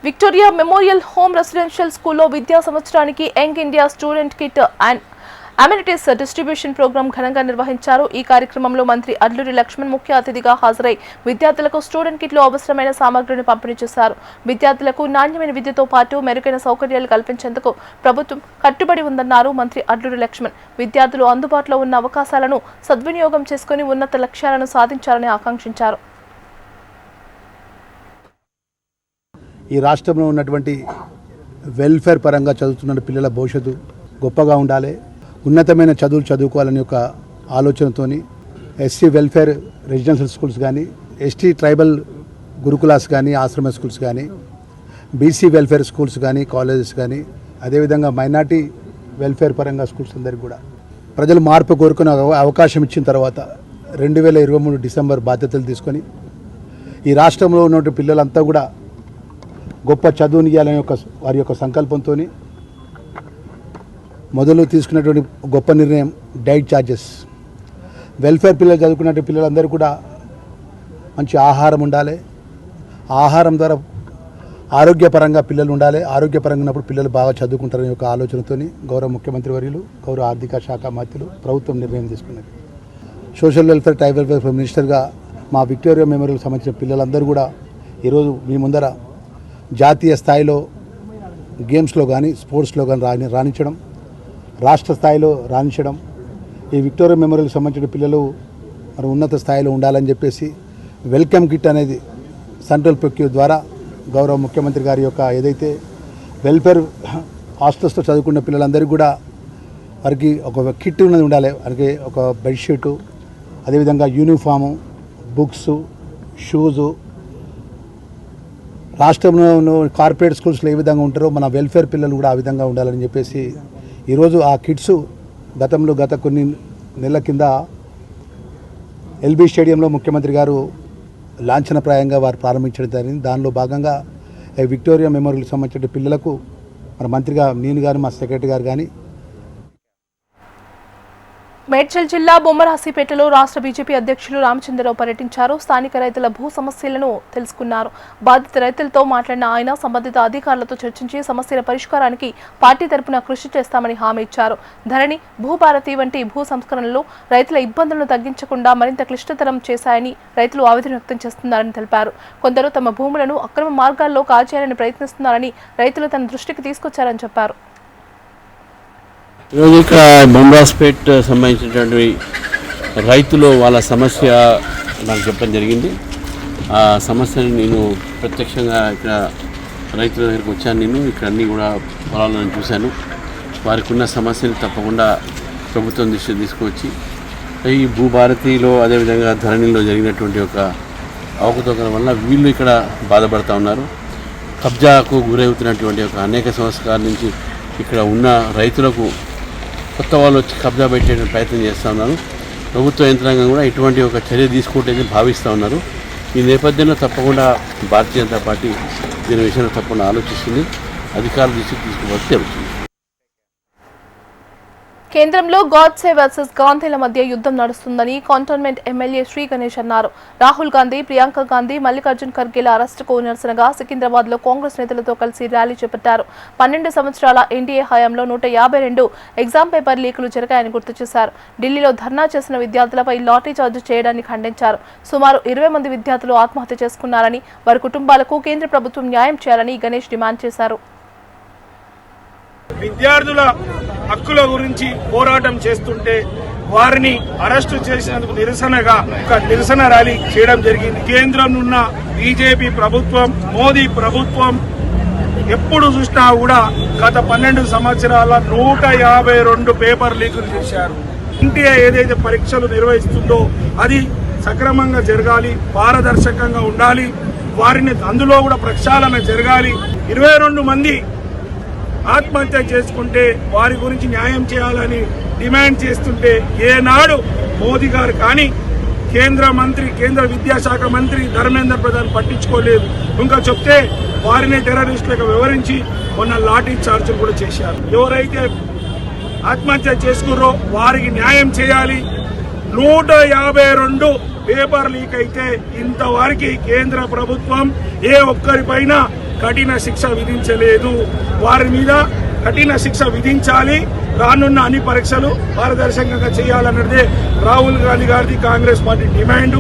Victoria memorial home residential స్కూల్లో విద్యా సంవత్సరానికి young India student kit and amenities distribution programme ఘనంగా నిర్వహించారు. ఈ కార్యక్రమంలో మంత్రి అడ్లూరి లక్ష్మణ్ ముఖ్య అతిథిగా హాజరై విద్యార్థులకు స్టూడెంట్ కిట్లు అవసరమైన సామగ్రిని పంపిణీ చేశారు. విద్యార్థులకు నాణ్యమైన విద్యతో పాటు మెరుగైన సౌకర్యాలు కల్పించేందుకు ప్రభుత్వం కట్టుబడి ఉందన్నారు మంత్రి అడ్లూరి లక్ష్మణ్. విద్యార్థులు అందుబాటులో ఉన్న అవకాశాలను సద్వినియోగం చేసుకుని ఉన్నత లక్ష్యాలను సాధించాలని ఆకాంక్షించారు. ఈ రాష్ట్రంలో ఉన్నటువంటి వెల్ఫేర్ పరంగా చదువుతున్న పిల్లల భవిష్యత్తు గొప్పగా ఉండాలి, ఉన్నతమైన చదువులు చదువుకోవాలని ఒక ఆలోచనతోని ఎస్సీ వెల్ఫేర్ రెసిడెన్షియల్ స్కూల్స్ కానీ, ఎస్టీ ట్రైబల్ గురుకులాస్ కానీ, ఆశ్రమ స్కూల్స్ కానీ, బీసీ వెల్ఫేర్ స్కూల్స్ కానీ, కాలేజెస్ కానీ, అదేవిధంగా మైనార్టీ వెల్ఫేర్ పరంగా స్కూల్స్ అందరికీ కూడా ప్రజలు మార్పు కోరుకునే అవకాశం ఇచ్చిన తర్వాత 2023 డిసెంబర్ బాధ్యతలు తీసుకొని ఈ రాష్ట్రంలో ఉన్నటువంటి పిల్లలంతా కూడా గొప్ప చదువునియాలనే వారి యొక్క సంకల్పంతో మొదలు తీసుకున్నటువంటి గొప్ప నిర్ణయం డైట్ ఛార్జెస్. వెల్ఫేర్ పిల్లలు చదువుకున్నటువంటి పిల్లలందరూ కూడా మంచి ఆహారం ఉండాలి, ఆహారం ద్వారా ఆరోగ్యపరంగా పిల్లలు ఉండాలి, ఆరోగ్యపరంగా ఉన్నప్పుడు పిల్లలు బాగా చదువుకుంటారనే ఒక ఆలోచనతో గౌరవ ముఖ్యమంత్రి వర్యులు, గౌరవ ఆర్థిక శాఖ మంత్రులు ప్రభుత్వం నిర్ణయం తీసుకున్నది. సోషల్ వెల్ఫేర్, ట్రైబల్ వెల్ఫేర్ మినిస్టర్గా మా విక్టోరియా మెమోరియల్కి సంబంధించిన పిల్లలందరూ కూడా ఈరోజు మీ ముందర జాతీయ స్థాయిలో గేమ్స్లో కానీ, స్పోర్ట్స్లో కానీ రాణించడం, రాష్ట్ర స్థాయిలో రాణించడం, ఈ విక్టోరియా మెమోరియల్కి సంబంధించిన పిల్లలు మరి ఉన్నత స్థాయిలో ఉండాలని చెప్పేసి వెల్కమ్ కిట్ అనేది సెంట్రల్ ప్రొక్యూ ద్వారా గౌరవ ముఖ్యమంత్రి గారి యొక్క ఏదైతే వెల్ఫేర్ హాస్టల్స్లో చదువుకున్న పిల్లలందరికీ కూడా వారికి ఒక కిట్ ఉన్నది ఉండాలి. వారికి ఒక బెడ్షీటు, అదేవిధంగా యూనిఫాము, బుక్స్, షూజు. రాష్ట్రంలో కార్పొరేట్ స్కూల్స్లో ఏ విధంగా ఉంటారో మన వెల్ఫేర్ పిల్లలు కూడా ఆ విధంగా ఉండాలని చెప్పేసి ఈరోజు ఆ కిట్స్ గత కొన్ని నెలల కింద ఎల్బీ స్టేడియంలో ముఖ్యమంత్రి గారు లాంఛనప్రాయంగా వారు ప్రారంభించడం జరిగింది. దానిలో భాగంగా విక్టోరియా మెమోరియల్కి సంబంధించిన పిల్లలకు మన మంత్రిగా నేను కానీ, మా సెక్రటరీ గారు కానీ. మేడ్చల్ జిల్లా బొమ్మరాసిపేటలో రాష్ట్ర బీజేపీ అధ్యక్షులు రామచంద్రరావు పర్యటించారు. స్థానిక రైతుల భూ సమస్యలను తెలుసుకున్నారు. బాధిత రైతులతో మాట్లాడిన ఆయన సంబంధిత అధికారులతో చర్చించి సమస్యల పరిష్కారానికి పార్టీ తరపున కృషి చేస్తామని హామీ ఇచ్చారు. ధరణి, భూభారతి వంటి భూ సంస్కరణలు రైతుల ఇబ్బందులను తగ్గించకుండా మరింత క్లిష్టతరం చేశాయని రైతులు ఆవేదన వ్యక్తం చేస్తున్నారని తెలిపారు. కొందరు తమ భూములను అక్రమ మార్గాల్లో కాల్చేయాలని ప్రయత్నిస్తున్నారని రైతులు తన దృష్టికి తీసుకొచ్చారని చెప్పారు. ఈరోజు ఇక్కడ బొమ్మరాసిపేట్ సంబంధించినటువంటి రైతులు వాళ్ళ సమస్య నాకు చెప్పడం జరిగింది. ఆ సమస్యని నేను ప్రత్యక్షంగా ఇక్కడ రైతుల దగ్గరికి వచ్చాను. నేను ఇక్కడ అన్నీ కూడా పొలాలను చూశాను. వారికి ఉన్న సమస్యలు తప్పకుండా ప్రభుత్వం దృష్టి తీసుకువచ్చి ఈ భూభారతిలో, అదేవిధంగా ధరణిలో జరిగినటువంటి ఒక అవకతవకల వల్ల వీళ్ళు ఇక్కడ బాధపడుతూ ఉన్నారు. కబ్జాకు గురవుతున్నటువంటి ఒక అనేక సంవత్సరాల నుంచి ఇక్కడ ఉన్న రైతులకు కొత్త వాళ్ళు వచ్చి కబ్జా పెట్టే ప్రయత్నం చేస్తూ ఉన్నారు. ప్రభుత్వ యంత్రాంగం కూడా ఇటువంటి ఒక చర్య తీసుకుంటే భావిస్తూ ఉన్నారు. ఈ నేపథ్యంలో తప్పకుండా భారతీయ జనతా పార్టీ దీని విషయంలో తప్పకుండా ఆలోచిస్తుంది, అధికారుల దృష్టికి తీసుకువస్తే జరుగుతుంది. కేంద్రంలో గాడ్సే వర్సెస్ గాంధీల మధ్య యుద్ధం నడుస్తుందని కంటోన్మెంట్ ఎమ్మెల్యే శ్రీ గణేష్ అన్నారు. రాహుల్ గాంధీ, ప్రియాంక గాంధీ, మల్లికార్జున్ ఖర్గేల అరెస్టుకు నిరసనగా సికింద్రాబాద్లో కాంగ్రెస్ నేతలతో కలిసి ర్యాలీ చేపట్టారు. 12 సంవత్సరాల ఎన్డీఏ హయాంలో 152 ఎగ్జామ్ పేపర్ లీకులు జరిగాయని గుర్తు చేశారు. ఢిల్లీలో ధర్నా చేసిన విద్యార్థులపై లాఠీ చార్జ్ చేయడాన్ని ఖండించారు. సుమారు 20 మంది విద్యార్థులు ఆత్మహత్య చేసుకున్నారని, వారి కుటుంబాలకు కేంద్ర ప్రభుత్వం న్యాయం చేయాలని గణేష్ డిమాండ్ చేశారు. విద్యార్థుల హక్కుల గురించి పోరాటం చేస్తుంటే వారిని అరెస్టు చేసినందుకు నిరసనగా ఒక నిరసన ర్యాలీ చేయడం జరిగింది. కేంద్రంలో ఉన్న బీజేపీ ప్రభుత్వం, మోదీ ప్రభుత్వం ఎప్పుడు చూసినా కూడా గత 12 సంవత్సరాల 152 పేపర్ లీకులు చేశారు. ఎన్టీఏ ఏదైతే పరీక్షలు నిర్వహిస్తుందో అది సక్రమంగా జరగాలి, పారదర్శకంగా ఉండాలి, వారిని అందులో కూడా ప్రక్షాళన జరగాలి. 22 మంది ఆత్మహత్య చేసుకుంటే వారి గురించి న్యాయం చేయాలని డిమాండ్ చేస్తుంటే ఏనాడు మోదీ గారు కానీ కేంద్ర విద్యాశాఖ మంత్రి ధర్మేంద్ర ప్రధాన్ పట్టించుకోలేదు. ఇంకా చెప్తే వారిని టెర్రరిస్టులకు వివరించి మొన్న లాఠీ చార్జీలు కూడా చేశారు. ఎవరైతే ఆత్మహత్య చేసుకున్నారో వారికి న్యాయం చేయాలి. 152 పేపర్ లీక్ అయితే ఇంతవరకు కేంద్ర ప్రభుత్వం ఏ ఒక్కరిపైన కఠిన శిక్ష విధించలేదు. వారి మీద కఠిన శిక్ష విధించాలి. రానున్న అన్ని పరీక్షలు పారదర్శకంగా చేయాలన్నదే రాహుల్ గాంధీ గారిది కాంగ్రెస్ పార్టీ డిమాండ్.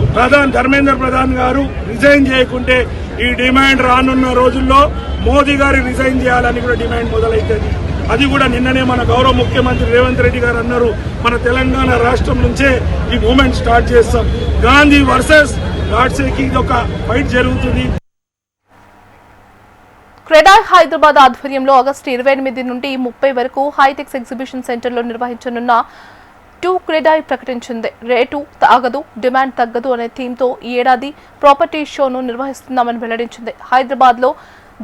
ధర్మేంద్ర ప్రధాన్ గారు రిజైన్ చేయకుంటే ఈ డిమాండ్ రానున్న రోజుల్లో మోదీ గారు రిజైన్ చేయాలని కూడా డిమాండ్ మొదలైతుంది. అది కూడా నిన్ననే మన గౌరవ ముఖ్యమంత్రి రేవంత్ రెడ్డి గారు అన్నారు, మన తెలంగాణ రాష్ట్రం నుంచే ఈ మూవ్మెంట్ స్టార్ట్ చేస్తాం. గాంధీ వర్సెస్ గాడ్సేకి ఇది ఒక ఫైట్ జరుగుతుంది. క్రెడాయ్ హైదరాబాద్ ఆధ్వర్యంలో ఆగస్టు 28 నుండి 30 వరకు హైటెక్స్ ఎగ్జిబిషన్ సెంటర్లో నిర్వహించనున్న 2 క్రెడాయ్ ప్రకటించింది. రేటు తాగదు, డిమాండ్ తగ్గదు అనే థీమ్తో ఈ ఏడాది ప్రాపర్టీ షోను నిర్వహిస్తున్నామని వెల్లడించింది. హైదరాబాద్లో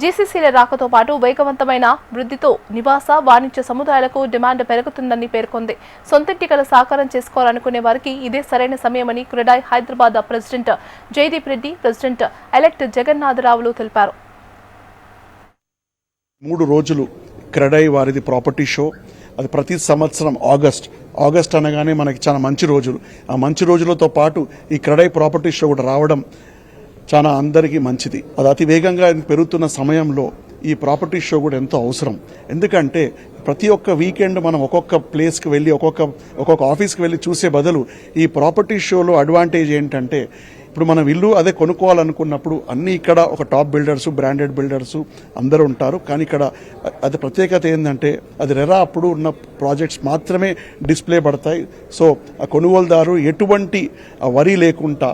జీసీసీల రాకతో పాటు వేగవంతమైన వృద్ధితో నివాస వాణిజ్య సముదాయాలకు డిమాండ్ పెరుగుతుందని పేర్కొంది. సొంతింటి కల సాకారం చేసుకోవాలనుకునే వారికి ఇదే సరైన సమయమని CREDAI Hyderabad president Jaideep Reddy, president elect జగన్నాథరావులు తెలిపారు. 3 రోజులు క్రెడాయ్ వారిది ప్రాపర్టీ షో. అది ప్రతి సంవత్సరం ఆగస్ట్ అనగానే మనకి చాలా మంచి రోజులు. ఆ మంచి రోజులతో పాటు ఈ క్రెడాయ్ ప్రాపర్టీ షో కూడా రావడం చాలా అందరికీ మంచిది. అది అతి వేగంగా పెరుగుతున్న సమయంలో ఈ ప్రాపర్టీ షో కూడా ఎంతో అవసరం. ఎందుకంటే ప్రతి ఒక్క వీకెండ్ మనం ఒక్కొక్క ప్లేస్కి వెళ్ళి ఒక్కొక్క ఆఫీస్కి వెళ్ళి చూసే బదులు ఈ ప్రాపర్టీ షోలో అడ్వాంటేజ్ ఏంటంటే ఇప్పుడు మనం ఇల్లు అదే కొనుక్కోవాలనుకున్నప్పుడు అన్ని ఇక్కడ ఒక టాప్ బిల్డర్స్, బ్రాండెడ్ బిల్డర్స్ అందరూ ఉంటారు. కానీ ఇక్కడ అది ప్రత్యేకత ఏంటంటే అది రెరా అప్పుడు ఉన్న ప్రాజెక్ట్స్ మాత్రమే డిస్ప్లే పడతాయి. సో ఆ కొనుగోలుదారు ఎటువంటి వరి లేకుండా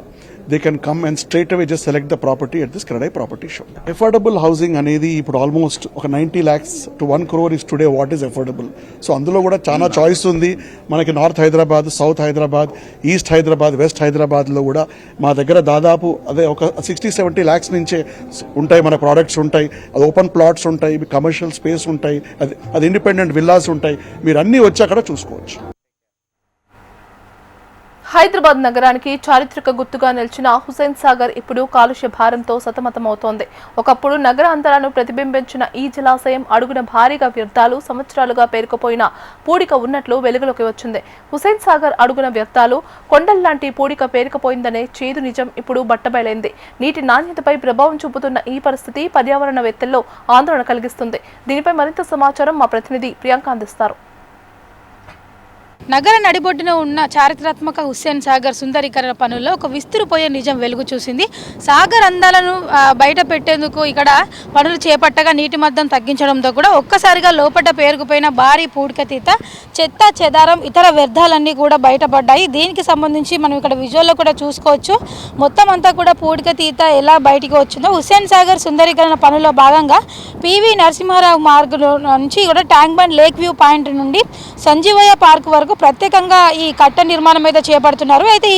they can come and straight away just select the property at this Kradai property show. Affordable housing అనేది ఇప్పుడు ఆల్మోస్ట్ ఒక 90 lakhs to 1 crore is today what is affordable. So అందులో కూడా చాలా చాయిస్ ఉంది మనకి. North Hyderabad, south Hyderabad, east Hyderabad, west హైదరాబాద్లో కూడా మా దగ్గర దాదాపు అదే ఒక 60-70 lakhs నుంచే ఉంటాయి మన ప్రోడక్ట్స్ ఉంటాయి. అది ఓపెన్ ప్లాట్స్ ఉంటాయి, కమర్షియల్ స్పేస్ ఉంటాయి, అది ఇండిపెండెంట్ విల్లాస్ ఉంటాయి. మీరు అన్నీ వచ్చి అక్కడ చూసుకోవచ్చు. హైదరాబాద్ నగరానికి చారిత్రక గుర్తుగా నిలిచిన హుస్సేన్ సాగర్ ఇప్పుడు కాలుష్య భారంతో సతమతమవుతోంది. ఒకప్పుడు నగర అంతరాలను ప్రతిబింబించిన ఈ జలాశయం అడుగున భారీగా వ్యర్థాలు, సంవత్సరాలుగా పేరుకుపోయిన పూడిక ఉన్నట్లు వెలుగులోకి వచ్చింది. హుస్సేన్ సాగర్ అడుగున వ్యర్థాలు, కొండల్లాంటి పూడిక పేరుకుపోయిందనే చేదు నిజం ఇప్పుడు బట్టబయలైంది. నీటి నాణ్యతపై ప్రభావం చూపుతున్న ఈ పరిస్థితి పర్యావరణవేత్తల్లో ఆందోళన కలిగిస్తుంది. దీనిపై మరింత సమాచారం మా ప్రతినిధి ప్రియాంక అందిస్తారు. నగర నడిబొడ్డున ఉన్న చారిత్రాత్మక హుస్సేన్ సాగర్ సుందరీకరణ పనుల్లో ఒక విస్తురుపోయే నిజం వెలుగు చూసింది. సాగర్ అందాలను బయట పెట్టేందుకు ఇక్కడ పనులు చేపట్టగా నీటి మద్దం తగ్గించడంతో కూడా ఒక్కసారిగా లోపల పేరుకుపోయిన భారీ పూడికతీత, చెత్త చెదారం, ఇతర వ్యర్థాలన్నీ కూడా బయటపడ్డాయి. దీనికి సంబంధించి మనం ఇక్కడ విజువల్లో కూడా చూసుకోవచ్చు. మొత్తం అంతా కూడా పూడికతీత ఎలా బయటికి వచ్చిందో. హుస్సేన్ సాగర్ సుందరీకరణ పనుల్లో భాగంగా పివి నరసింహారావు మార్గం నుంచి కూడా tank bund, lake view point నుండి సంజీవయ్య పార్క్ వరకు ప్రత్యేకంగా ఈ కట్ట నిర్మాణం అయితే చేపడుతున్నారు. అయితే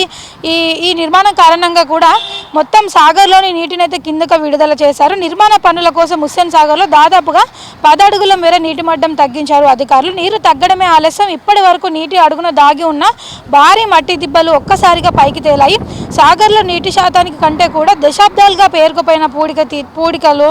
ఈ నిర్మాణం కారణంగా కూడా మొత్తం సాగర్లోని నీటిని అయితే కిందకు విడుదల చేశారు. నిర్మాణ పనుల కోసం హుస్సేన్ సాగర్లో దాదాపుగా 10 అడుగుల మేర నీటి మట్టం తగ్గించారు అధికారులు. నీరు తగ్గడమే ఆలస్యం. ఇప్పటి వరకు నీటి అడుగున దాగి ఉన్న భారీ మట్టి దిబ్బలు ఒక్కసారిగా పైకి తేలాయి. సాగర్లో నీటి శాతానికి కంటే కూడా దశాబ్దాలుగా పేరుకుపోయిన పూడికలు,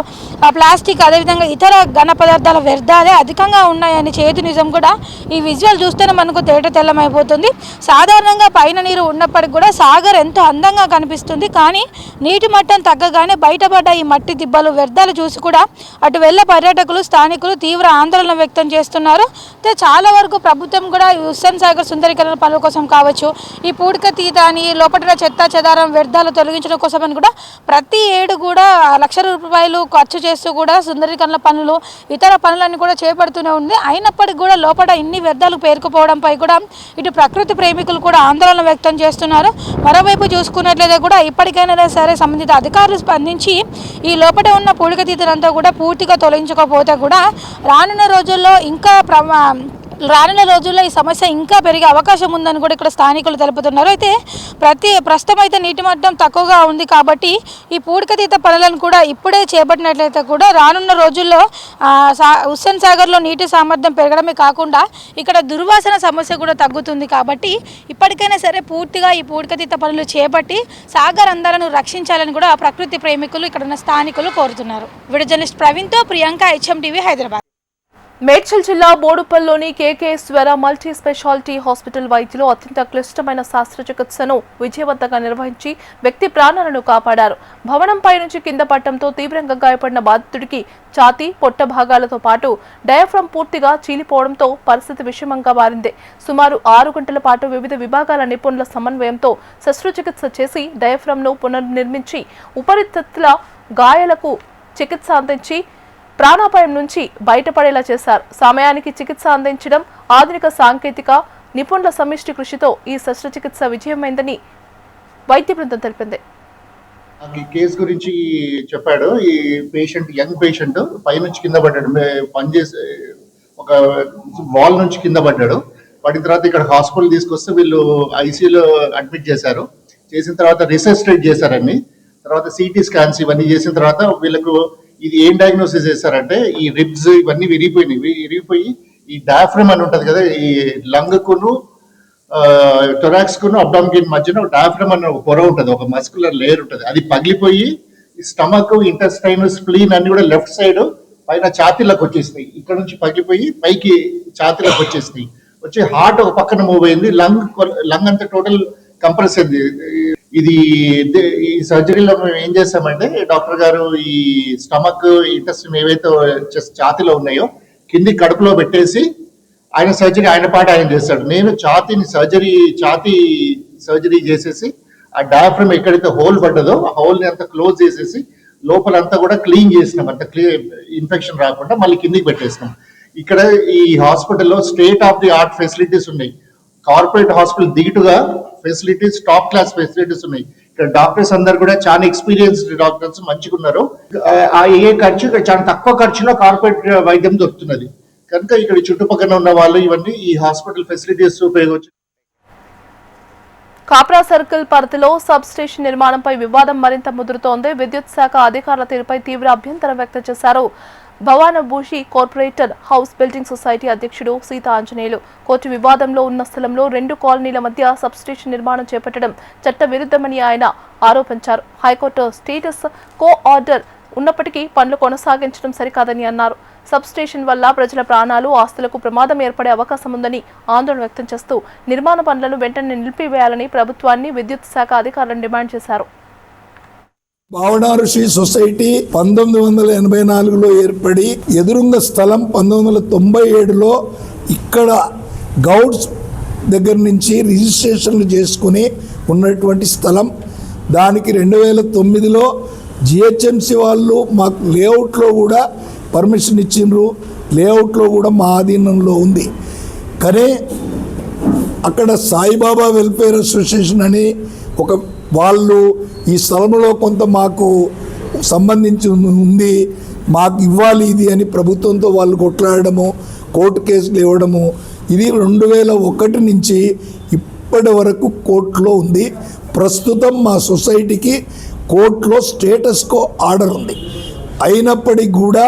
ప్లాస్టిక్, అదేవిధంగా ఇతర ఘన పదార్థాల వ్యర్థాలే అధికంగా ఉన్నాయని చేదు నిజం కూడా ఈ విజువల్ చూస్తేనే మనకు తేట తెల్లమైపోతుంది. సాధారణంగా పైన నీరు ఉన్నప్పటికీ కూడా సాగర్ ఎంతో అందంగా కనిపిస్తుంది. కానీ నీటి మట్టం తగ్గగానే బయటపడ్డ ఈ మట్టి దిబ్బలు, వ్యర్థాలు చూసి కూడా అటు వెళ్ళ పర్యాటకులు, స్థానికులు తీవ్ర ఆందోళన వ్యక్తం చేస్తున్నారు. అయితే చాలా వరకు ప్రభుత్వం కూడా హుస్సేన్ సాగర్ సుందరీకరణ పనుల కోసం కావచ్చు, ఈ పూడికతీత అని లోపల చెత్త చెదారం వ్యర్థాలు తొలగించడం కోసం అని కూడా ప్రతి ఏడు కూడా ₹1,00,000 ఖర్చు చేస్తూ కూడా సుందరీకరణ పనులు, ఇతర పనులన్నీ కూడా చేపడుతూనే ఉంది. అయినప్పటికీ కూడా లోపల ఇన్ని వ్యర్థాలు పేరుకుపోవడంపై కూడా ఇటు ప్రకృతి ప్రేమికులు కూడా ఆందోళన వ్యక్తం చేస్తున్నారు. మరోవైపు చూసుకున్నట్లయితే కూడా ఇప్పటికైనా సరే సంబంధిత అధికారులు స్పందించి ఈ లోపల ఉన్న పూడికతీతనంతా కూడా పూర్తిగా తొలగించకపోతే కూడా రానున్న రోజుల్లో ఈ సమస్య ఇంకా పెరిగే అవకాశం ఉందని కూడా ఇక్కడ స్థానికులు తెలుపుతున్నారు. అయితే ప్రస్తుతం అయితే నీటి మట్టం తక్కువగా ఉంది కాబట్టి ఈ పూడికతీత పనులను కూడా ఇప్పుడే చేపట్టినట్లయితే కూడా రానున్న రోజుల్లో హుస్సేన్ సాగర్లో నీటి సామర్థ్యం పెరగడమే కాకుండా ఇక్కడ దుర్వాసన సమస్య కూడా తగ్గుతుంది. కాబట్టి ఇప్పటికైనా సరే పూర్తిగా ఈ పూడికతీత పనులు చేపట్టి సాగర్ అందాలను రక్షించాలని కూడా ప్రకృతి ప్రేమికులు ఇక్కడ ఉన్న స్థానికులు కోరుతున్నారు. వీడియో జర్నలిస్ట్ ప్రవీణ్తో ప్రియాంక, HM TV, హైదరాబాద్. మేడ్చల్ జిల్లా బోడుపల్లిలోని కేకేశ్వర మల్టీ స్పెషాలిటీ హాస్పిటల్ వైద్యులు అత్యంత క్లిష్టమైన శస్త్రచికిత్సను విజయవంతంగా నిర్వహించి వ్యక్తి ప్రాణాలను కాపాడారు. భవనంపై నుంచి కింద పడటంతో తీవ్రంగా గాయపడిన బాధితుడికి ఛాతీ, పొట్ట భాగాలతో పాటు డయాఫ్రమ్ పూర్తిగా చీలిపోవడంతో పరిస్థితి విషమంగా మారింది. సుమారు 6 గంటల పాటు వివిధ విభాగాల నిపుణుల సమన్వయంతో శస్త్రచికిత్స చేసి డయాఫ్రమ్ను పునర్నిర్మించి ఉపరితల గాయాలకు చికిత్స అందించి ప్రాణాపాయం నుంచి బయటపడేలా చేశారు. సమయానికి చికిత్స అందించడం, ఆధునిక సాంకేతిక నిపుణుల సమిష్టి కృషితో ఈ శస్త్రచికిత్స విజయమైందని వైద్య బృందం తెలిపింది. ఈ కేసు గురించి చెప్పాడు. ఈ పేషెంట్, యంగ్ పేషెంట్ పైనుంచి కింద పడ్డాడు, పనిచేసే ఒక వాల్ నుంచి కింద పడ్డాడు. పడిన తర్వాత ఇక్కడ హాస్పిటల్ తీసుకొస్తే వీళ్ళు ఐసీయూలో అడ్మిట్ చేశారు. చేసిన తర్వాత రిసెసిటేట్ చేశారని, తర్వాత సిటీ స్కాన్స్ ఇవన్నీ చేసిన తర్వాత వీళ్ళకు ఇది ఏం డయాగ్నోసిస్ చేశారంటే ఈ రిబ్స్ ఇవన్నీ విరిగిపోయి ఈ డయాఫ్రమ్ అని ఉంటది కదా, ఈ లంగ్ కును టొరాక్స్ కును అబ్డామిన్ మధ్యన డయాఫ్రమ్ అనే ఒక పొర ఉంటుంది, ఒక మస్కులర్ లేయర్ ఉంటుంది. అది పగిలిపోయి ఈ స్టమక్, ఇంటెస్టైన్, స్ప్లీన్ అన్ని కూడా లెఫ్ట్ సైడ్ పైన ఛాతీలకు వచ్చేసినాయి. ఇక్కడ నుంచి పగిలిపోయి పైకి ఛాతీలకు వచ్చేసినాయి. వచ్చి హార్ట్ ఒక పక్కన మూవ్ అయింది, లంగ్ అంతా టోటల్ కంప్రెస్ అయింది. ఇది ఈ సర్జరీలో మేము ఏం చేస్తామంటే డాక్టర్ గారు ఈ స్టమక్, ఇంటెస్టిన్ ఏవైతే ఛాతీలో ఉన్నాయో కింది కడుపులో పెట్టేసి ఆయన సర్జరీ ఆయన పాట ఆయన చేస్తాడు. నేను ఛాతీ సర్జరీ చేసేసి ఆ డయాఫ్రమ్ ఎక్కడైతే హోల్ పడ్డదో ఆ హోల్ ని అంతా క్లోజ్ చేసేసి లోపలంతా కూడా క్లీన్ చేసినాం. అంత ఇన్ఫెక్షన్ రాకుండా మళ్ళీ కిందికి పెట్టేసినాం. ఇక్కడ ఈ హాస్పిటల్లో state of the art facilities ఉన్నాయి. కార్పొరేట్ హాస్పిటల్ దిగుటుగా ఫెసిలిటీస్, టాప్ క్లాస్ ఫెసిలిటీస్ ఉన్నాయి. ఇక్కడ డాక్టర్స్ అందరు కూడా చాలా ఎక్స్పీరియన్స్డ్ డాక్టర్స్, మంచిగా ఉన్నారు. ఏ ఖర్చు చాలా తక్కువ ఖర్చులో కార్పొరేట్ వైద్యం దొరుకుతున్నది కనుక ఇక్కడ చుట్టుపక్కల ఉన్న వాళ్ళు ఇవన్నీ ఈ హాస్పిటల్ ఫెసిలిటీస్ ఉపయోగించు. కాప్రా సర్కిల్ పరిధిలో సబ్ స్టేషన్ నిర్మాణంపై వివాదం మరింత ముదురుతోంది. విద్యుత్ శాఖ అధికారుల తీరుపై తీవ్ర అభ్యంతరం వ్యక్తం చేశారు. భవానభూషి కార్పొరేటర్ హౌస్ బిల్డింగ్ సొసైటీ అధ్యక్షుడు సీతా ఆంజనేయులు కోర్టు వివాదంలో ఉన్న స్థలంలో 2 కాలనీల మధ్య సబ్స్టేషన్ నిర్మాణం చేపట్టడం చట్ట విరుద్ధమని ఆయన ఆరోపించారు. హైకోర్టు స్టేటస్ కో ఆర్డర్ ఉన్నప్పటికీ పనులు కొనసాగించడం సరికాదని అన్నారు. సబ్స్టేషన్ వల్ల ప్రజల ప్రాణాలు, ఆస్తులకు ప్రమాదం ఏర్పడే అవకాశం ఉందని ఆందోళన వ్యక్తం చేస్తూ నిర్మాణ పనులను వెంటనే నిలిపివేయాలని ప్రభుత్వాన్ని, విద్యుత్ శాఖ అధికారులను డిమాండ్ చేశారు. భావనారుషి సొసైటీ 1984లో ఏర్పడి ఎదురుంగ స్థలం 1997లో ఇక్కడ గౌడ్స్ దగ్గర నుంచి రిజిస్ట్రేషన్లు చేసుకుని ఉన్నటువంటి స్థలం. దానికి 2009లో జిహెచ్ఎంసి వాళ్ళు మాకు లేఅవుట్లో కూడా పర్మిషన్ ఇచ్చిండ్రు. లేఅవుట్లో కూడా మా ఆధీనంలో ఉంది. కానీ అక్కడ సాయిబాబా వెల్ఫేర్ అసోసియేషన్ అని ఒక వాళ్ళు ఈ స్థలంలో కొంత మాకు సంబంధించి ఉంది, మాకు ఇవ్వాలి ఇది అని ప్రభుత్వంతో వాళ్ళు కొట్లాడము, కోర్టు కేసులు ఇవ్వడము, ఇది 2001 నుంచి ఇప్పటి వరకు కోర్టులో ఉంది. ప్రస్తుతం మా సొసైటీకి కోర్టులో స్టేటస్ కో ఆర్డర్ ఉంది. అయినప్పటికీ కూడా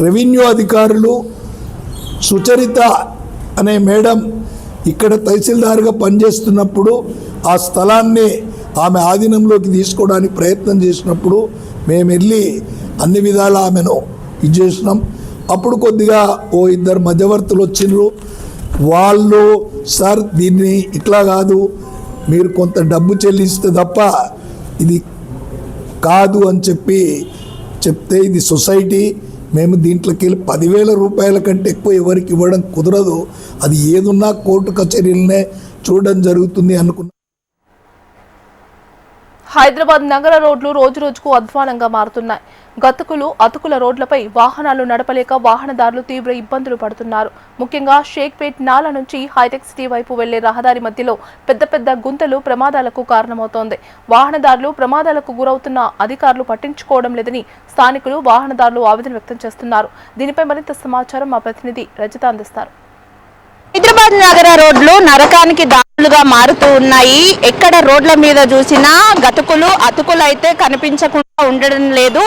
రెవెన్యూ అధికారులు సుచరిత అనే మేడం ఇక్కడ తహసీల్దార్గా పనిచేస్తున్నప్పుడు ఆ స్థలాన్ని ఆమె ఆధీనంలోకి తీసుకోవడానికి ప్రయత్నం చేసినప్పుడు మేము వెళ్ళి అన్ని విధాల ఆమెను ఇది చేసినాం. అప్పుడు కొద్దిగా 2 మధ్యవర్తులు వచ్చిండ్రు. వాళ్ళు సార్ దీన్ని ఇట్లా కాదు, మీరు కొంత డబ్బు చెల్లిస్తే తప్ప ఇది కాదు అని చెప్తే ఇది సొసైటీ, మేము దీంట్లోకి వెళ్ళి 10,000 రూపాయల కంటే ఎక్కువ ఎవరికి ఇవ్వడం కుదరదు, అది ఏదున్నా కోర్టు కచేరీలనే చూడడం జరుగుతుంది అనుకున్నాం. హైదరాబాద్ నగర రోడ్లు రోజురోజుకు అధ్వానంగా మారుతున్నాయి. గతుకులు, అతుకుల రోడ్లపై వాహనాలు నడపలేక వాహనదారులు తీవ్ర ఇబ్బందులు పడుతున్నారు. ముఖ్యంగా షేక్పేట్ నాలా నుంచి హైటెక్ సిటీ వైపు వెళ్లే రహదారి మధ్యలో పెద్ద పెద్ద గుంతలు ప్రమాదాలకు కారణమవుతోంది. వాహనదారులు ప్రమాదాలకు గురవుతున్న అధికారులు పట్టించుకోవడం లేదని స్థానికులు, వాహనదారులు ఆవేదన వ్యక్తం చేస్తున్నారు. దీనిపై మరింత సమాచారం మా ప్రతినిధి రజిత అందిస్తారు. హైదరాబాద్ నగర రోడ్లు నరకానికి దారులుగా మారుతూ ఉన్నాయి. ఎక్కడ రోడ్ల మీద చూసినా గతుకులు అతుకులు అయితే కనిపించకుండా ఉండడం లేదు.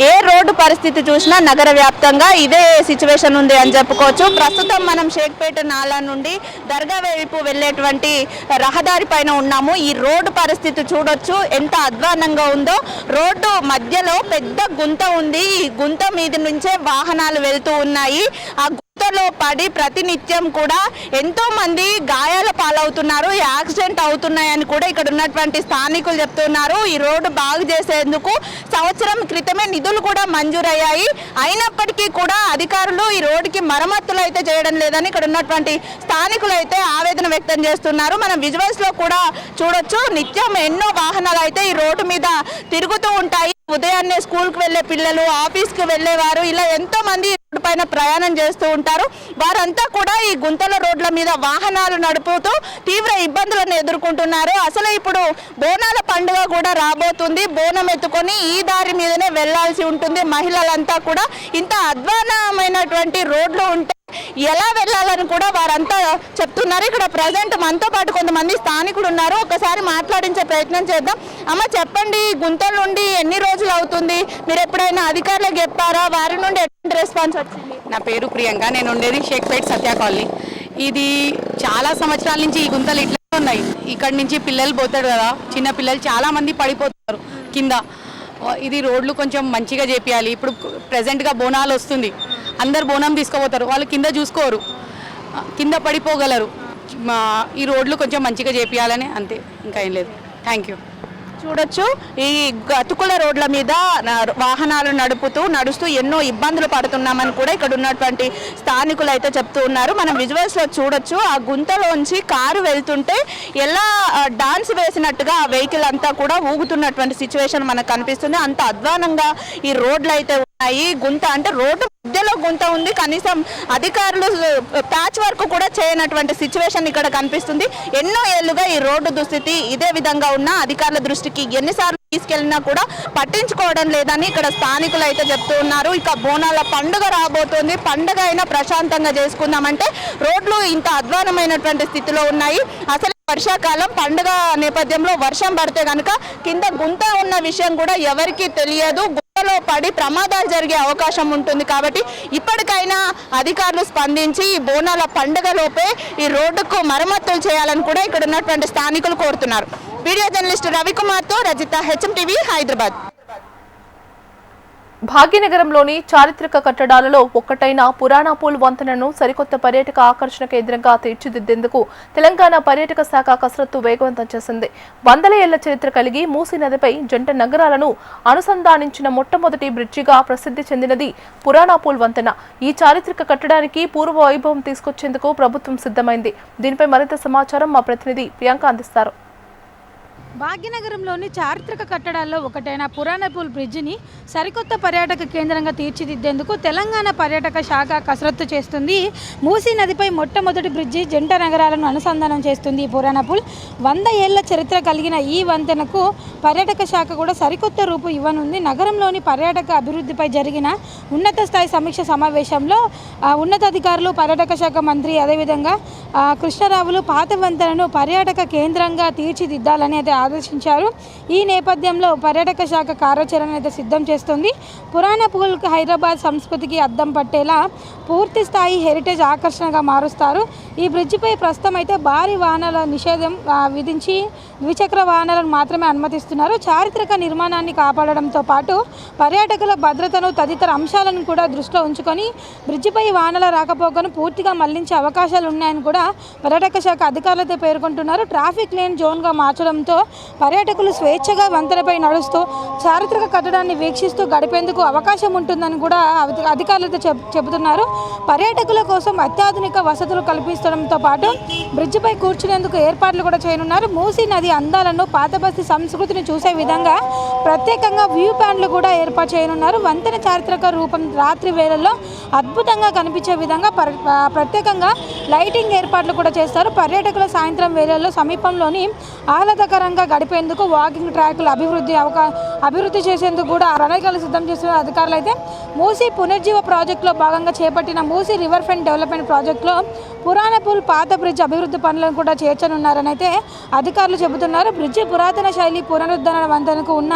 ఏ రోడ్డు పరిస్థితి చూసినా నగర వ్యాప్తంగా ఇదే సిచ్యువేషన్ ఉంది అని చెప్పుకోవచ్చు. ప్రస్తుతం మనం షేక్పేట నాలా నుండి దర్గా వైపు వెళ్ళేటువంటి రహదారి పైన ఉన్నాము. ఈ రోడ్డు పరిస్థితి చూడొచ్చు ఎంత అధ్వానంగా ఉందో. రోడ్డు మధ్యలో పెద్ద గుంత ఉంది. ఈ గుంత మీద నుంచే వాహనాలు వెళ్తూ ఉన్నాయి. ఆ గుంతలో పడి ప్రతినిత్యం కూడా ఎంతో మంది గాయాల పాలవుతున్నారు, యాక్సిడెంట్ అవుతున్నాయని కూడా ఇక్కడ ఉన్నటువంటి స్థానికులు చెప్తున్నారు. ఈ రోడ్డు బాగు చేసేందుకు సంవత్సరం క్రితమే నిధులు కూడా మంజూరయ్యాయి. అయినప్పటికీ కూడా అధికారులు ఈ రోడ్డుకి మరమ్మతులు అయితే చేయడం లేదని ఇక్కడ ఉన్నటువంటి స్థానికులు అయితే ఆవేదన వ్యక్తం చేస్తున్నారు. మనం విజువల్స్ లో కూడా చూడొచ్చు. నిత్యం ఎన్నో వాహనాలు అయితే ఈ రోడ్డు మీద తిరుగుతూ ఉంటాయి. ఉదయాన్నే స్కూల్కి వెళ్ళే పిల్లలు, ఆఫీస్కి వెళ్ళేవారు, ఇలా ఎంతో మంది రోడ్డు పైన ప్రయాణం చేస్తూ ఉంటారు. వారంతా కూడా ఈ గుంతల రోడ్ల మీద వాహనాలు నడుపుతూ తీవ్ర ఇబ్బందులను ఎదుర్కొంటున్నారు. అసలు ఇప్పుడు బోనాల పండుగ కూడా రాబోతుంది. బోనం ఎత్తుకొని ఈ దారి మీదనే వెళ్లాల్సి ఉంటుంది. మహిళలంతా కూడా ఇంత అధ్వానమైనటువంటి రోడ్లు ఉంటే ఎలా వెళ్ళాలని కూడా వారంతా చెప్తున్నారు. ఇక్కడ ప్రజెంట్ మనతో పాటు కొంతమంది స్థానికులు ఉన్నారు. ఒకసారి మాట్లాడించే ప్రయత్నం చేద్దాం. అమ్మ చెప్పండి, గుంతల నుండి ఎన్ని రోజులు అవుతుంది? మీరు ఎప్పుడైనా అధికారులకు చెప్పారా? వారి నుండి ఎటువంటి రెస్పాన్స్ వచ్చింది? నా పేరు ప్రియాంక, నేను ఉండేది షేక్పేట్ సత్య కాలనీ. ఇది చాలా సంవత్సరాల నుంచి ఈ గుంతలు ఇట్లా ఉన్నాయి. ఇక్కడ నుంచి పిల్లలు పోతారు కదా, చిన్న పిల్లలు చాలా మంది పడిపోతారు కింద. ఇది రోడ్లు కొంచెం మంచిగా చేపియాలి. ఇప్పుడు ప్రెసెంట్గా బోనాలు వస్తుంది, అందరు బోనం తీసుకుపోతారు, వాళ్ళు కింద చూసుకోరు, కింద పడిపోగలరు. ఈ రోడ్లు కొంచెం మంచిగా చేపియాలని, అంతే, ఇంకా ఏం లేదు. Thank you. చూడొచ్చు, ఈ గతుకుల రోడ్ల మీద వాహనాలు నడుస్తూ ఎన్నో ఇబ్బందులు పడుతున్నామని కూడా ఇక్కడ ఉన్నటువంటి స్థానికులు అయితే చెప్తూ ఉన్నారు. మనం విజువల్స్ లో చూడొచ్చు, ఆ గుంతలోంచి కారు వెళ్తుంటే ఎలా డాన్స్ వేసినట్టుగా ఆ వెహికల్ అంతా కూడా ఊగుతున్నటువంటి సిచ్యువేషన్ మనకు కనిపిస్తుంది. అంత అధ్వానంగా ఈ రోడ్లు అయితే ఉన్నాయి. గుంత అంటే రోడ్డు మధ్యలో గుంత ఉంది. కనీసం అధికారులు ప్యాచ్ వర్క్ కూడా చేయనటువంటి సిచ్యువేషన్ ఇక్కడ కనిపిస్తుంది. ఎన్నో ఏళ్లుగా ఈ రోడ్డు దుస్థితి ఇదే విధంగా ఉన్న అధికారుల దృష్టికి ఎన్నిసార్లు తీసుకెళ్లినా కూడా పట్టించుకోవడం లేదని ఇక్కడ స్థానికులు అయితే చెప్తూ ఉన్నారు. ఇక బోనాల పండుగ రాబోతోంది. పండుగ అయినా ప్రశాంతంగా చేసుకుందామంటే రోడ్లు ఇంత అధ్వానమైనటువంటి స్థితిలో ఉన్నాయి. అసలు వర్షాకాలం పండుగ నేపథ్యంలో వర్షం పడితే కనుక కింద గుంత ఉన్న విషయం కూడా ఎవరికీ తెలియదు. గుంతలో పడి ప్రమాదాలు జరిగే అవకాశం ఉంటుంది. కాబట్టి ఇప్పటికైనా అధికారులు స్పందించి ఈ బోనాల పండుగలోపే ఈ రోడ్డుకు మరమ్మతులు చేయాలని కూడా ఇక్కడ ఉన్నటువంటి స్థానికులు కోరుతున్నారు. వీడియో జర్నలిస్ట్ రవికుమార్తో రజిత, HMTV, హైదరాబాద్. భాగ్యనగరంలోని చారిత్రక కట్టడాలలో ఒక్కటైన పురాణాపూల్ వంతెనను సరికొత్త పర్యాటక ఆకర్షణ కేంద్రంగా తీర్చిదిద్దేందుకు తెలంగాణ పర్యాటక శాఖ కసరత్తు వేగవంతం చేసింది. 100 ఏళ్ల చరిత్ర కలిగి మూసీ నదిపై జంట నగరాలను అనుసంధానించిన మొట్టమొదటి బ్రిడ్జిగా ప్రసిద్ధి చెందినది పురాణాపూల్ వంతెన. ఈ చారిత్రక కట్టడానికి పూర్వ వైభవం తీసుకొచ్చేందుకు ప్రభుత్వం సిద్ధమైంది. దీనిపై మరింత సమాచారం మా ప్రతినిధి ప్రియాంక అందిస్తారు. భాగ్యనగరంలోని చారిత్రక కట్టడాల్లో ఒకటైన పురాణాపూల్ బ్రిడ్జిని సరికొత్త పర్యాటక కేంద్రంగా తీర్చిదిద్దేందుకు తెలంగాణ పర్యాటక శాఖ కసరత్తు చేస్తుంది. మూసీ నదిపై మొట్టమొదటి బ్రిడ్జి జంట నగరాలను అనుసంధానం చేస్తుంది. ఈ పురాణాపూల్ 100 ఏళ్ల చరిత్ర కలిగిన ఈ వంతెనకు పర్యాటక శాఖ కూడా సరికొత్త రూపు ఇవ్వనుంది. నగరంలోని పర్యాటక అభివృద్ధిపై జరిగిన ఉన్నత స్థాయి సమీక్ష సమావేశంలో ఉన్నతాధికారులు, పర్యాటక శాఖ మంత్రి, అదేవిధంగా కృష్ణరావులు పాత వంతెనను పర్యాటక కేంద్రంగా తీర్చిదిద్దాలని అయితే ఆదేశించారు. ఈ నేపథ్యంలో పర్యాటక శాఖ కార్యాచరణ అయితే సిద్ధం చేస్తుంది. పురాణాపూల్ హైదరాబాద్ సంస్కృతికి అద్దం పట్టేలా పూర్తి స్థాయి హెరిటేజ్ ఆకర్షణగా మారుస్తారు. ఈ బ్రిడ్జిపై ప్రస్తుతం అయితే భారీ వాహనాల నిషేధం విధించి ద్విచక్ర వాహనాలను మాత్రమే అనుమతిస్తున్నారు. చారిత్రక నిర్మాణాన్ని కాపాడడంతో పాటు పర్యాటకుల భద్రతను తదితర అంశాలను కూడా దృష్టిలో ఉంచుకొని బ్రిడ్జిపై వాహనాల రాకపోకలను పూర్తిగా మళ్లించే అవకాశాలు ఉన్నాయని కూడా పర్యాటక శాఖ అధికారులతో పేర్కొంటున్నారు. ట్రాఫిక్ లేన్ జోన్గా మార్చడంతో పర్యాటకులు స్వేచ్ఛగా వంతెనపై నడుస్తూ చారిత్రక కట్టడాన్ని వీక్షిస్తూ గడిపేందుకు అవకాశం ఉంటుందని కూడా అధికారులతో చెబుతున్నారు. పర్యాటకుల కోసం అత్యాధునిక వసతులు కల్పించడంతో పాటు బ్రిడ్జిపై కూర్చునేందుకు ఏర్పాట్లు కూడా చేయనున్నారు. మూసీ నది అందాలను, పాతబస్తీ సంస్కృతిని చూసే విధంగా ప్రత్యేకంగా వ్యూ పాయింట్లు కూడా ఏర్పాటు చేయనున్నారు. వంతెన చారిత్రక రూపం రాత్రి వేళల్లో అద్భుతంగా కనిపించే విధంగా ప్రత్యేకంగా లైటింగ్ ఏర్పాటు ఏర్పాట్లు కూడా చేస్తారు. పర్యాటకుల సాయంత్రం వేళల్లో సమీపంలోని ఆహ్లాదకరంగా గడిపేందుకు వాకింగ్ ట్రాక్లు అభివృద్ధి చేసేందుకు కూడా ప్రణాళికలు సిద్ధం చేస్తున్న అధికారులు అయితే మూసీ పునర్జీవ ప్రాజెక్టులో భాగంగా చేపట్టిన మూసీ రివర్ ఫ్రంట్ డెవలప్మెంట్ ప్రాజెక్టులో పురాణ పూల్ పాత బ్రిడ్జ్ అభివృద్ధి పనులను కూడా చేర్చనున్నారని అయితే అధికారులు చెబుతున్నారు. బ్రిడ్జి పురాతన శైలి పునరుద్ధరణ వంతెనకు ఉన్న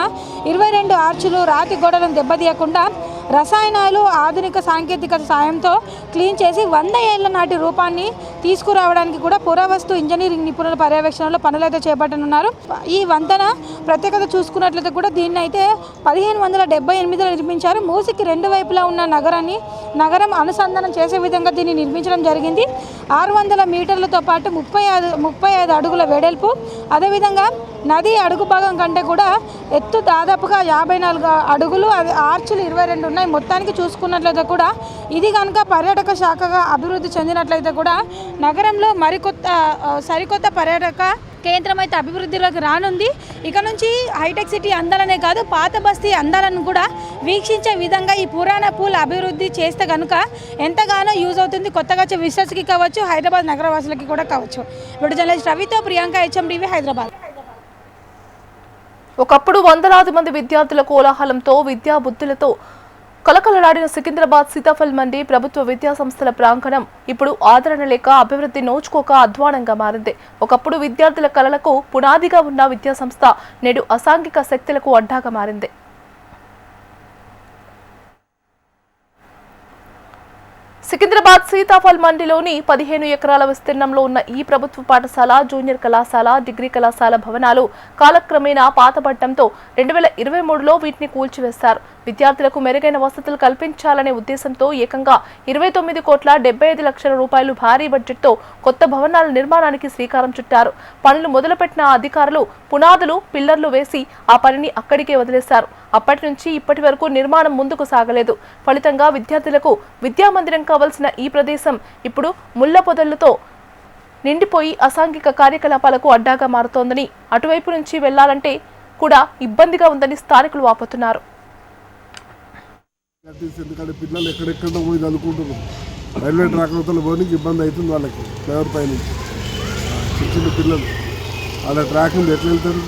22 ఆర్చులు రాతి గోడలను దెబ్బతీయకుండా రసాయనాలు ఆధునిక సాంకేతికత సాయంతో క్లీన్ చేసి 100 ఏళ్ల నాటి రూపాన్ని తీసుకురావడానికి కూడా పురావస్తు ఇంజనీరింగ్ నిపుణుల పర్యవేక్షణలో పనులైతే చేపట్టనున్నారు. ఈ వంతెన ప్రత్యేకత చూసుకున్నట్లయితే కూడా దీన్ని అయితే 1578లో నిర్మించారు. మూసికి 2 వైపులా ఉన్న నగరం అనుసంధానం చేసే విధంగా దీన్ని నిర్మించడం జరిగింది. 600 మీటర్లతో పాటు 35 అడుగుల వెడల్పు, అదేవిధంగా నది అడుగు భాగం కంటే కూడా ఎత్తు దాదాపుగా 54 అడుగులు, ఆర్చులు 22 ఉన్నాయి. మొత్తానికి చూసుకున్నట్లయితే కూడా ఇది కనుక పర్యాటక శాఖగా అభివృద్ధి చెందినట్లయితే కూడా నగరంలో సరికొత్త పర్యాటక కేంద్రం అయితే అభివృద్ధిలోకి రానుంది. ఇక నుంచి హైటెక్ సిటీ అందాలనే కాదు, పాత బస్తీ అందాలను కూడా వీక్షించే విధంగా ఈ పురాణ పూల్ అభివృద్ధి చేస్తే కనుక ఎంతగానో యూజ్ అవుతుంది. కొత్తగా వచ్చే విజిటర్స్కి కావచ్చు, హైదరాబాద్ నగరవాసులకి కూడా కావచ్చు. ఇప్పుడు జర్నలిస్ట్ రవితో ప్రియాంక, HMTV, హైదరాబాద్. ఒకప్పుడు వందలాది మంది విద్యార్థుల కోలాహలంతో విద్యా బుద్ధులతో కలకలలాడిన సికింద్రాబాద్ సీతాఫల్ మండి ప్రభుత్వ విద్యా సంస్థల ప్రాంగణం ఇప్పుడు ఆదరణ లేక అభివృద్ధి నోచుకోక అధ్వానంగా మారింది. ఒకప్పుడు విద్యార్థుల కలలకు పునాదిగా ఉన్న విద్యా సంస్థ నేడు అసాంఘిక శక్తులకు అడ్డాగా మారింది. సికింద్రాబాద్ సీతాఫల్ మండిలోని 15 ఎకరాల విస్తీర్ణంలో ఉన్న ఈ ప్రభుత్వ పాఠశాల, జూనియర్ కళాశాల, డిగ్రీ కళాశాల భవనాలు కాలక్రమేణా పాతబడటంతో 2023లో వీటిని కూల్చివేశారు. విద్యార్థులకు మెరుగైన వసతులు కల్పించాలనే ఉద్దేశంతో ఏకంగా 29,75,00,000 రూపాయలు భారీ బడ్జెట్తో కొత్త భవనాల నిర్మాణానికి శ్రీకారం చుట్టారు. పనులు మొదలుపెట్టిన అధికారులు పునాదులు, పిల్లర్లు వేసి ఆ పనిని అక్కడికే వదిలేశారు. అప్పటి నుంచి ఇప్పటి వరకు నిర్మాణం ముందుకు సాగలేదు. ఫలితంగా విద్యార్థులకు విద్యామందిరం కావాల్సిన ఈ ప్రదేశం ఇప్పుడు ముళ్ల పొదలతో నిండిపోయి అసాంఘిక కార్యకలాపాలకు అడ్డాగా మారుతోందని, అటువైపు నుంచి వెళ్లాలంటే కూడా ఇబ్బందిగా ఉందని స్థానికులు వాపోతున్నారు. ఎందుకంటే పిల్లలు ఎక్కడెక్కడ పోయి చదువుకుంటున్నారు. రైల్వే ట్రాక్ అవతల పోనీకి ఇబ్బంది అవుతుంది వాళ్ళకి. ఫ్లైఓవర్ పై నుంచి చిన్న పిల్లలు అలా ట్రాక్ ఉంది, ఎట్లా వెళ్తారు?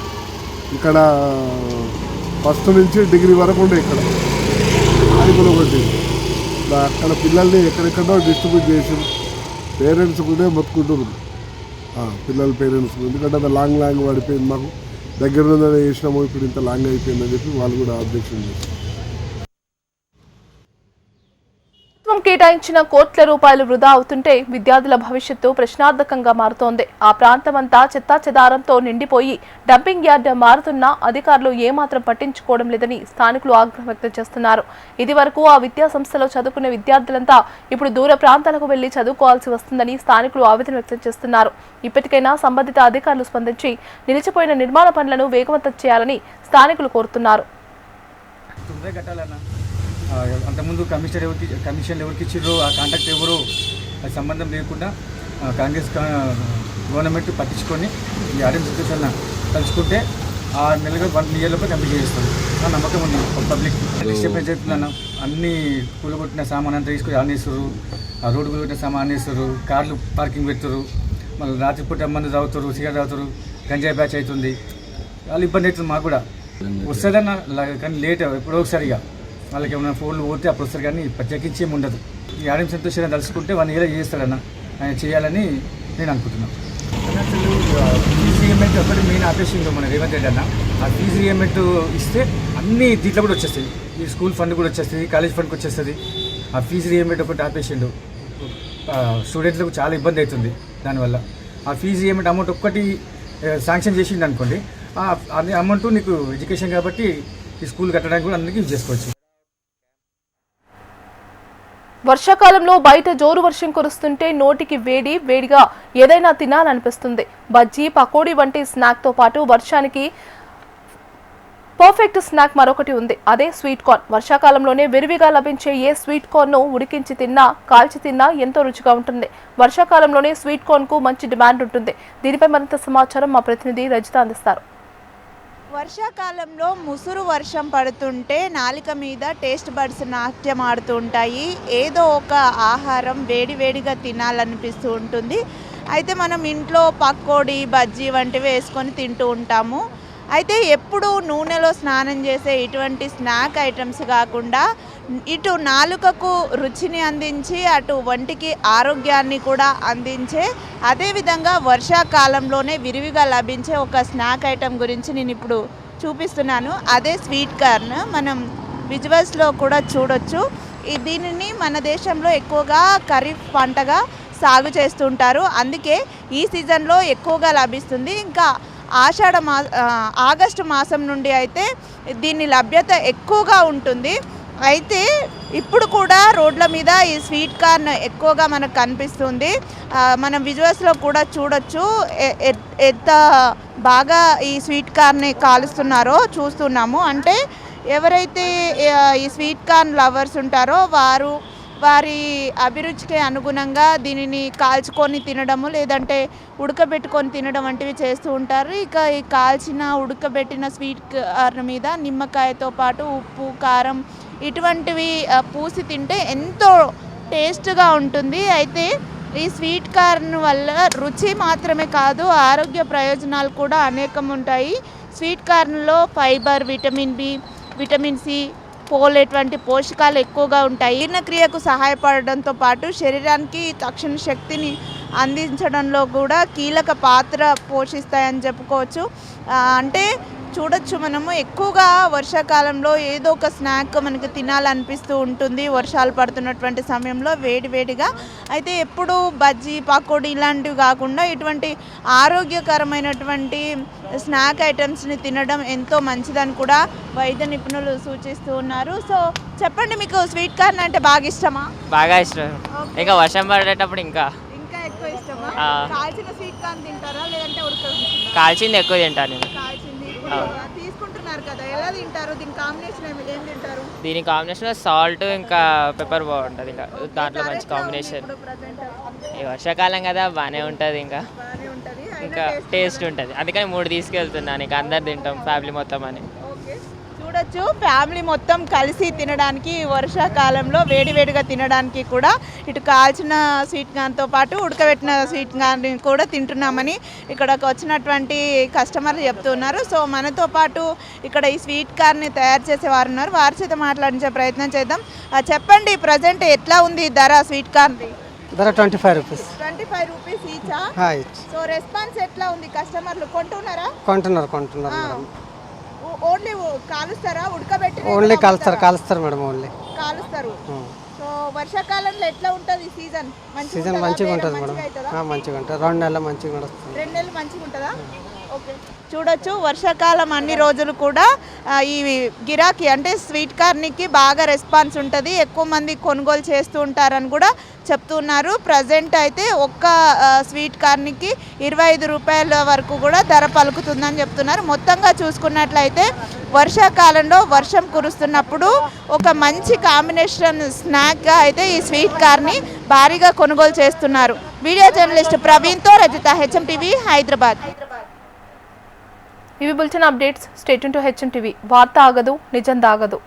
ఇక్కడ ఫస్ట్ నుంచి డిగ్రీ వరకు ఉండే ఇక్కడ అది ఒకటి. అక్కడ పిల్లల్ని ఎక్కడెక్కడో డిస్ట్రిబ్యూట్ చేసి పేరెంట్స్ కూడా మొత్తుకుంటున్నారు, పిల్లల పేరెంట్స్. ఎందుకంటే అది లాంగ్ పడిపోయింది, మాకు దగ్గర ఉందని చేసినాము, ఇప్పుడు ఇంత లాంగ్ అయిపోయిందని చెప్పి వాళ్ళు కూడా అబ్జెక్షన్ చేస్తారు. కేటాయించిన కోట్ల రూపాయలు వృధా అవుతుంటే విద్యార్థుల భవిష్యత్తు ప్రశ్నార్థకంగా మారుతోంది. ఆ ప్రాంతమంతా చెత్తాచెదారంతో నిండిపోయి డంపింగ్ యార్డ్ మారుతున్నా అధికారులు ఏమాత్రం పట్టించుకోవడం లేదని స్థానికులు ఆగ్రహం వ్యక్తం చేస్తున్నారు. ఇది వరకు ఆ విద్యా సంస్థలో చదువుకునే విద్యార్థులంతా ఇప్పుడు దూర ప్రాంతాలకు వెళ్లి చదువుకోవాల్సి వస్తుందని స్థానికులు ఆవేదన వ్యక్తం చేస్తున్నారు. ఇప్పటికైనా సంబంధిత అధికారులు స్పందించి నిలిచిపోయిన నిర్మాణ పనులను వేగవంతం చేయాలని స్థానికులు కోరుతున్నారు. అంతకుముందు కమిషన్ ఎవరికి ఇచ్చిర్రో ఆ కాంటాక్ట్ ఎవరో అది సంబంధం లేకుండా కాంగ్రెస్ గవర్నమెంట్ పట్టించుకొని ఈ ఆర్ఎం సిచ్యువేషన్ తలుచుకుంటే 6 నెలలుగా 1 ఇయర్లోపై కంప్లీట్ చేస్తారు. ఆ నమ్మకం ఉంది పబ్లిక్. డిస్టర్బెన్స్ చెప్తున్నాను, అన్ని కూలగొట్టిన సామాన్ అంతా తీసుకొని ఆనేస్తారు, ఆ రోడ్డు కూలగొట్టిన సామాన్ ఆనేస్తారు, కార్లు పార్కింగ్ పెడతారు, మళ్ళీ రాత్రిపూట మందు తాగుతారు, సిగరెట్ తాగుతారు, గంజాయి బ్యాచ్ అవుతుంది. వాళ్ళు ఇబ్బంది అవుతుంది. మాకు కూడా వస్తుందన్న కానీ లేట్ ఎప్పుడో ఒకసారిగా వాళ్ళకి ఏమైనా ఫోన్లు పోతే అప్పుడు వస్తారు, కానీ ప్రత్యేకించి ఏమి ఉండదు. ఈ ఆర్ఎం సంతోషంగా తలుచుకుంటే 1 ఇయర్ చేస్తాడన్న, ఆయన చేయాలని నేను అనుకుంటున్నాను. ఫీజు రీఎంబర్మెంట్ ఒకటి మెయిన్ ఆపేసింది మన రేవంత్ రెడ్డి అన్న. ఆ ఫీజు రీఎంబర్మెంట్ ఇస్తే అన్ని దీంట్లో కూడా వచ్చేస్తాయి, ఈ స్కూల్ ఫండ్ కూడా వచ్చేస్తుంది, కాలేజ్ ఫండ్కి వచ్చేస్తుంది. ఆ ఫీజు రీఎంబర్మెంట్ ఒకటి ఆపేసిండు, స్టూడెంట్లకు చాలా ఇబ్బంది అవుతుంది దానివల్ల. ఆ ఫీజు రీఎంబర్మెంట్ అమౌంట్ ఒక్కటి శాంక్షన్ చేసింది అనుకోండి, అది అమౌంట్ నీకు ఎడ్యుకేషన్ కాబట్టి ఈ స్కూల్ కట్టడానికి కూడా అందరికీ యూజ్ చేసుకోవచ్చు. వర్షాకాలంలో బయట జోరు వర్షం కురుస్తుంటే నోటికి వేడిగా ఏదైనా తినాలనిపిస్తుంది. బజ్జీ, పకోడీ వంటి స్నాక్తో పాటు వర్షానికి పర్ఫెక్ట్ స్నాక్ మరొకటి ఉంది, అదే స్వీట్ కార్న్. వర్షాకాలంలోనే విరివిగా లభించే ఏ స్వీట్ కార్న్ను ఉడికించి తిన్నా, కాల్చి తిన్నా ఎంతో రుచిగా ఉంటుంది. వర్షాకాలంలోనే స్వీట్ కార్న్కు మంచి డిమాండ్ ఉంటుంది. దీనిపై మరింత సమాచారం మా ప్రతినిధి రజిత అందిస్తారు. వర్షాకాలంలో ముసురు వర్షం పడుతుంటే నాలిక మీద టేస్ట్ బడ్స్ నాట్యం ఆడుతూ ఉంటాయి. ఏదో ఒక ఆహారం వేడివేడిగా తినాలనిపిస్తూ ఉంటుంది. అయితే మనం ఇంట్లో పకోడీ బజ్జీ వంటివి వేసుకొని తింటూ ఉంటాము. అయితే ఎప్పుడు నూనెలో స్నానం చేసే ఇటువంటి స్నాక్ ఐటమ్స్ కాకుండా ఇటు నాలుకకు రుచిని అందించి అటు ఒంటికి ఆరోగ్యాన్ని కూడా అందించే, అదేవిధంగా వర్షాకాలంలోనే విరివిగా లభించే ఒక స్నాక్ ఐటమ్ గురించి నేను ఇప్పుడు చూపిస్తున్నాను. అదే స్వీట్ కార్న్. మనం విజువల్స్లో కూడా చూడొచ్చు. దీనిని మన దేశంలో ఎక్కువగా ఖరీఫ్ పంటగా సాగు చేస్తుంటారు. అందుకే ఈ సీజన్లో ఎక్కువగా లభిస్తుంది. ఇంకా ఆగస్టు మాసం నుండి అయితే దీని లభ్యత ఎక్కువగా ఉంటుంది. అయితే ఇప్పుడు కూడా రోడ్ల మీద ఈ స్వీట్ కార్న్ ఎక్కువగా మనకు కనిపిస్తుంది. మనం విజువల్స్లో కూడా చూడొచ్చు ఎంత బాగా ఈ స్వీట్ కార్న్ని కాలుస్తున్నారో చూస్తున్నాము. అంటే ఎవరైతే ఈ స్వీట్ కార్న్ లవర్స్ ఉంటారో వారి అభిరుచికి అనుగుణంగా దీనిని కాల్చుకొని తినడము, లేదంటే ఉడకబెట్టుకొని తినడం వంటివి చేస్తూ ఉంటారు. ఇక ఈ కాల్చిన ఉడకబెట్టిన స్వీట్ కార్న్ మీద నిమ్మకాయతో పాటు ఉప్పు కారం ఇటువంటివి పూసి తింటే ఎంతో టేస్ట్గా ఉంటుంది. అయితే ఈ స్వీట్ కార్న్ వల్ల రుచి మాత్రమే కాదు, ఆరోగ్య ప్రయోజనాలు కూడా అనేకం ఉంటాయి. స్వీట్ కార్న్లో fibre, vitamin B, vitamin C, folate వంటి పోషకాలు ఎక్కువగా ఉంటాయి. జీర్ణక్రియకు సహాయపడడంతో పాటు శరీరానికి తక్షణ శక్తిని అందించడంలో కూడా కీలక పాత్ర పోషిస్తాయని చెప్పుకోవచ్చు. అంటే చూడొచ్చు మనము ఎక్కువగా వర్షాకాలంలో ఏదో ఒక స్నాక్ మనకి తినాలనిపిస్తూ ఉంటుంది వర్షాలు పడుతున్నటువంటి సమయంలో వేడివేడిగా. అయితే ఎప్పుడు బజ్జీ పకోడీ ఇలాంటివి కాకుండా ఇటువంటి ఆరోగ్యకరమైనటువంటి స్నాక్ ఐటమ్స్ని తినడం ఎంతో మంచిదని కూడా వైద్య నిపుణులు సూచిస్తూ ఉన్నారు. సో చెప్పండి, మీకు స్వీట్ కార్న్ అంటే బాగా ఇష్టమా? బాగా ఇష్టం. ఇంకా వర్షం పడేటప్పుడు ఇంకా ఎక్కువ ఇష్టమా? కాల్చిన స్వీట్ కార్న్ తింటారా లేదంటే ఉడకబెట్టిందా? కాల్చింది ఎక్కువ తింటాను నేను. తీసుకుంటున్నారు కదా, ఎలా తింటారు? దీని కాంబినేషన్ ఏం తింటారు? దీని కాంబినేషన్ సాల్ట్ ఇంకా పెప్పర్ బాగుంటుంది. ఇంకా దాంట్లో మంచి కాంబినేషన్. ఈ వర్షాకాలం కదా బాగానే ఉంటుంది. ఇంకా టేస్ట్ ఉంటుంది. అందుకని 3 తీసుకెళ్తున్నాను. ఇంకా అందరు తింటాం ఫ్యామిలీ మొత్తం అని. చూడొచ్చు, ఫ్యామిలీ మొత్తం కలిసి తినడానికి వర్షాకాలంలో వేడివేడిగా తినడానికి కూడా ఇటు కాల్చిన స్వీట్ కార్న్తో పాటు ఉడకబెట్టిన స్వీట్ కార్న్ కూడా తింటున్నామని ఇక్కడకు వచ్చినటువంటి కస్టమర్లు చెప్తున్నారు. సో మనతో పాటు ఇక్కడ ఈ స్వీట్ కార్న్ని తయారు చేసే వారు ఉన్నారు, వారి చేత మాట్లాడించే ప్రయత్నం చేద్దాం. చెప్పండి, ప్రజెంట్ ఎట్లా ఉంది ధర స్వీట్ కార్న్ది? ధర 25 రూపీస్. 25 రూపీస్ ఈచా? సో రెస్పాన్స్ ఎట్లా ఉంది? కస్టమర్లు కొంటున్నారా? కొంటున్నారు మేడం. ఓన్లీ కాలుస్తారా? ఉడకబెట్టి ఓన్లీ కాలుస్తారు మేడం. ఓన్లీ కాలుస్తారు. సో వర్షాకాలంలో ఎట్లా ఉంటుంది సీజన్? సీజన్ మంచిగా ఉంటుంది మేడం. మంచిగా ఉంటుంది. 2 నెలలు మంచిగా నడుస్తుంది. 2 నెలలు మంచిగా ఉంటుందా? ఓకే. చూడొచ్చు, వర్షాకాలం అన్ని రోజులు కూడా ఈ గిరాకీ అంటే స్వీట్ కార్న్కి బాగా రెస్పాన్స్ ఉంటుంది. ఎక్కువ మంది కొనుగోలు చేస్తూ ఉంటారని కూడా చెప్తున్నారు. ప్రజెంట్ అయితే ఒక్క స్వీట్ కార్న్కి 25 రూపాయల వరకు కూడా ధర పలుకుతుందని చెప్తున్నారు. మొత్తంగా చూసుకున్నట్లయితే వర్షాకాలంలో వర్షం కురుస్తున్నప్పుడు ఒక మంచి కాంబినేషన్ స్నాక్గా అయితే ఈ స్వీట్ కార్న్ని భారీగా కొనుగోలు చేస్తున్నారు. వీడియో జర్నలిస్ట్ ప్రవీణ్తో రజిత, హెచ్ఎం టీవీ, హైదరాబాద్. ఇవి bulletin updates. Stay tune to HM TV. వార్త ఆగదు, నిజం దాగదు.